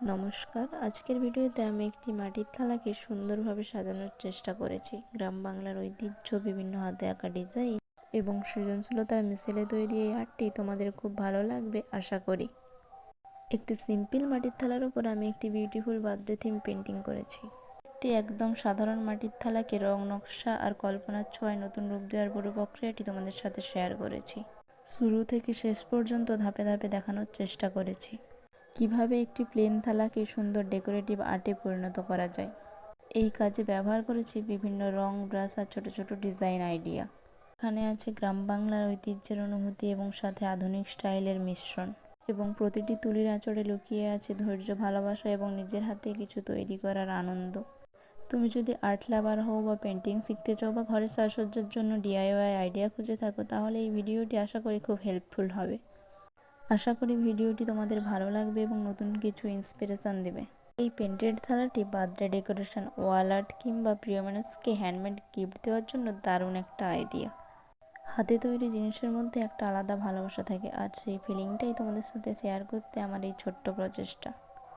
নমস্কার, আজকের ভিডিওতে আমি একটি মাটির থালাকে সুন্দরভাবে সাজানোর চেষ্টা করেছি। গ্রাম বাংলার ঐতিহ্য, বিভিন্ন হাতে আঁকা ডিজাইন এবং সৃজনশীলতার মিশেলে তৈরি এই আর্টটি তোমাদের খুব ভালো লাগবে আশা করি। একটি সিম্পল মাটির থালার উপর আমি একটি বিউটিফুল বার্থডে থিম পেন্টিং করেছি। একটি একদম সাধারণ মাটির থালাকে রং, নকশা আর কল্পনার ছোঁয়ায় নতুন রূপ দেওয়ার পুরো প্রক্রিয়াটি তোমাদের সাথে শেয়ার করেছি। শুরু থেকে শেষ পর্যন্ত ধাপে ধাপে দেখানোর চেষ্টা করেছি কিভাবে একটি প্লেন থালাকে সুন্দর ডেকোরেটিভ আর্টে পরিণত করা যায়। এই কাজে ব্যবহার করেছি বিভিন্ন রং, ব্রাশ আর ছোট ছোট ডিজাইন আইডিয়া। এখানে আছে গ্রাম বাংলার ঐতিহ্যের অনুভূতি এবং সাথে আধুনিক স্টাইলের মিশ্রণ, এবং প্রতিটি তুলির আঁচড়ে লুকিয়ে আছে ধৈর্য, ভালোবাসা এবং নিজের হাতে কিছু তৈরি করার আনন্দ। তুমি যদি আর্ট লাভার হও বা পেন্টিং শিখতে চাও বা ঘরের সাজসজ্জার জন্য DIY আইডিয়া খুঁজে থাকো, তাহলে এই ভিডিওটি আশা করি খুব হেল্পফুল হবে। আশা করি ভিডিওটি তোমাদের ভালো লাগবে এবং নতুন কিছু ইন্সপিরেশন দেবে। এই painted থালাটি birthday decoration, wall art কিংবা প্রিয় মানুষকে হ্যান্ডমেড গিফট দেওয়ার জন্য দারুণ একটা আইডিয়া। হাতে তৈরি জিনিসের মধ্যে একটা আলাদা ভালোবাসা থাকে, আর সেই ফিলিংটাই তোমাদের সাথে শেয়ার করতে আমার এই ছোট্ট প্রচেষ্টা।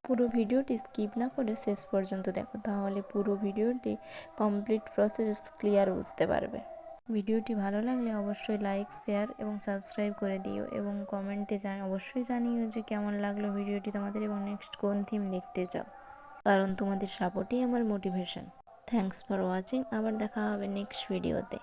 পুরো ভিডিওটি স্কিপ না করে শেষ পর্যন্ত দেখো, তাহলে পুরো ভিডিওটি কমপ্লিট প্রসেস ক্লিয়ার বুঝতে পারবে। ভিডিওটি ভালো লাগলে অবশ্যই লাইক, শেয়ার এবং সাবস্ক্রাইব করে দিও, এবং কমেন্টে অবশ্যই জানিও যে কেমন লাগলো ভিডিওটি তোমাদের এবং নেক্সট কোন থিম দেখতে চাও, কারণ তোমাদের সাপোর্টই আমার মোটিভেশন। Thanks for watching. আবার দেখা হবে নেক্সট ভিডিওতে।